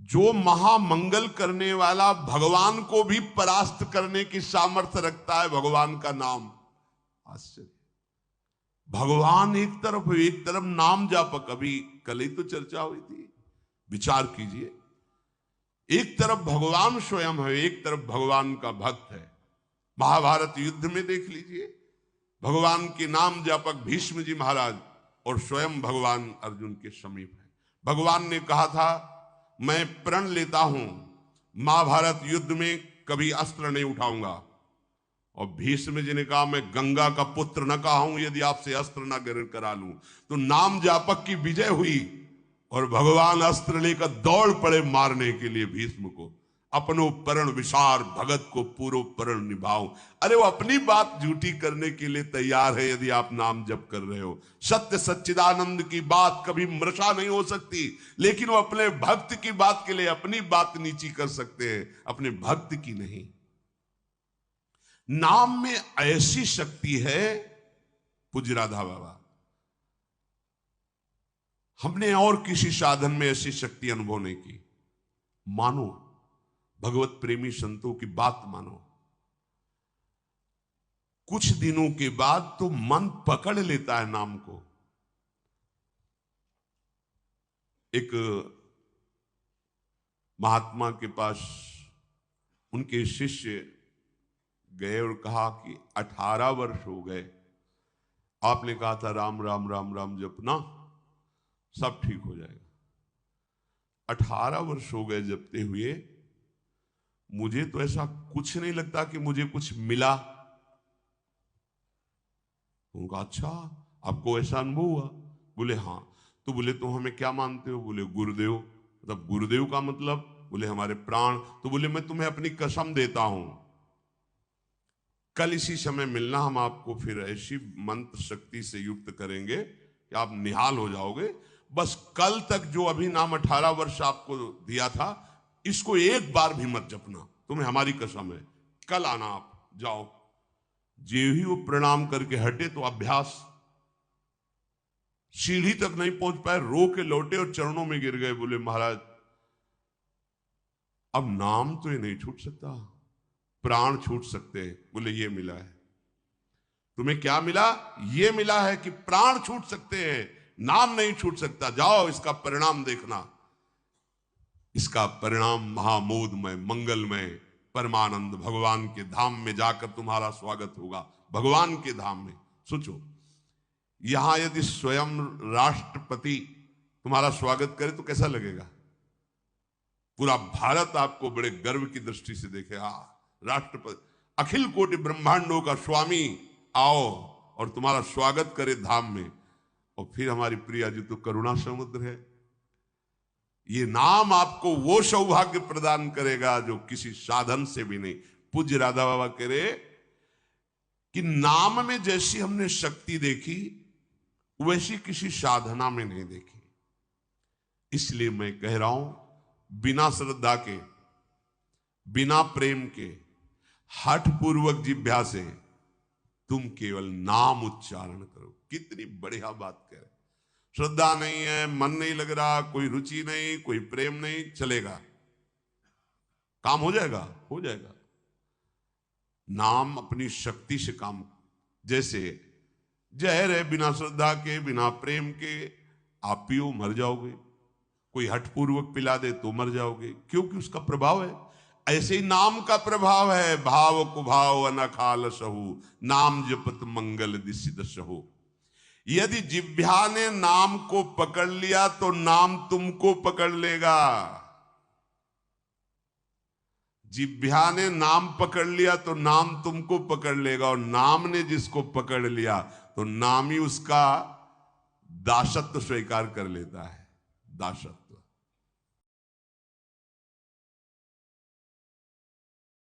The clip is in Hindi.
जो महामंगल करने वाला भगवान को भी परास्त करने की सामर्थ्य रखता है, भगवान का नाम। आश्चर्य। भगवान एक तरफ नाम जापक, अभी कल ही तो चर्चा हुई थी, विचार कीजिए। एक तरफ भगवान स्वयं है, एक तरफ भगवान का भक्त है। महाभारत युद्ध में देख लीजिए, भगवान के नाम जापक भीष्म जी महाराज और स्वयं भगवान अर्जुन के समीप है। भगवान ने कहा था मैं प्रण लेता हूं, महाभारत युद्ध में कभी अस्त्र नहीं उठाऊंगा। और भीष्म जी ने कहा मैं गंगा का पुत्र न कहा हूं यदि आपसे अस्त्र न ग्रहण करा लूं। तो नाम जापक की विजय हुई और भगवान अस्त्र लेकर दौड़ पड़े मारने के लिए भीष्म को। अपनो परण विसार भगत को पूरो परण निभाओ। अरे वो अपनी बात झूठी करने के लिए तैयार है यदि आप नाम जप कर रहे हो। सत्य सच्चिदानंद की बात कभी मृषा नहीं हो सकती, लेकिन वो अपने भक्त की बात के लिए अपनी बात नीची कर सकते हैं, अपने भक्त की नहीं। नाम में ऐसी शक्ति है, पूज्य राधा बाबा, हमने और किसी साधन में ऐसी शक्ति अनुभव नहीं की। मानो भगवत प्रेमी संतों की बात मानो, कुछ दिनों के बाद तो मन पकड़ लेता है नाम को। एक महात्मा के पास उनके शिष्य गए और कहा कि 18 वर्ष हो गए, आपने कहा था राम राम राम राम जपना सब ठीक हो जाएगा। 18 वर्ष हो गए जपते हुए, मुझे तो ऐसा कुछ नहीं लगता कि मुझे कुछ मिला। उनका अच्छा, आपको ऐसा अनुभव हुआ? बोले हाँ। तो बोले तो हमें क्या मानते हो? बोले गुरुदेव। मतलब गुरुदेव का मतलब? बोले हमारे प्राण। तो बोले मैं तुम्हें अपनी कसम देता हूं, कल इसी समय मिलना, हम आपको फिर ऐसी मंत्र शक्ति से युक्त करेंगे कि आप निहाल हो जाओगे। बस कल तक जो अभी नाम 18 वर्ष आपको दिया था, इसको एक बार भी मत जपना, तुम्हें हमारी कसम है। कल आना, आप जाओ। जे ही वो प्रणाम करके हटे तो अभ्यास, सीढ़ी तक नहीं पहुंच पाए, रो के लौटे और चरणों में गिर गए। बोले महाराज अब नाम तो ये नहीं छूट सकता, प्राण छूट सकते हैं। बोले ये मिला है। तुम्हें क्या मिला? ये मिला है कि प्राण छूट सकते हैं, नाम नहीं छूट सकता। जाओ इसका परिणाम देखना। इसका परिणाम महामोदमय मंगलमय परमानंद भगवान के धाम में जाकर तुम्हारा स्वागत होगा। भगवान के धाम में सोचो, यहां यदि स्वयं राष्ट्रपति तुम्हारा स्वागत करे तो कैसा लगेगा? पूरा भारत आपको बड़े गर्व की दृष्टि से देखे। राष्ट्रपति, अखिल कोटि ब्रह्मांडों का स्वामी आओ और तुम्हारा स्वागत करे धाम में। और फिर हमारी प्रिया जी तो करुणा समुद्र है। ये नाम आपको वो सौभाग्य प्रदान करेगा जो किसी साधन से भी नहीं। पूज्य राधा बाबा कह रहे कि नाम में जैसी हमने शक्ति देखी वैसी किसी साधना में नहीं देखी। इसलिए मैं कह रहा हूं, बिना श्रद्धा के, बिना प्रेम के, हठ पूर्वक जिह्वा से तुम केवल नाम उच्चारण करो। कितनी बढ़िया बात कह रहे। श्रद्धा नहीं है, मन नहीं लग रहा, कोई रुचि नहीं, कोई प्रेम नहीं, चलेगा, काम हो जाएगा, हो जाएगा। नाम अपनी शक्ति से काम, जैसे जहर है, बिना श्रद्धा के, बिना प्रेम के आप पियो मर जाओगे। कोई हठपूर्वक पिला दे तो मर जाओगे, क्योंकि उसका प्रभाव है। ऐसे ही नाम का प्रभाव है। भाव कुभाव अनखाल सहु, नाम जपत मंगल दिसिद सहु। यदि जिह्वा ने नाम को पकड़ लिया तो नाम तुमको पकड़ लेगा। जिह्वा ने नाम पकड़ लिया तो नाम तुमको पकड़ लेगा, और नाम ने जिसको पकड़ लिया तो नाम ही उसका दासत्व स्वीकार कर लेता है। दासत्व।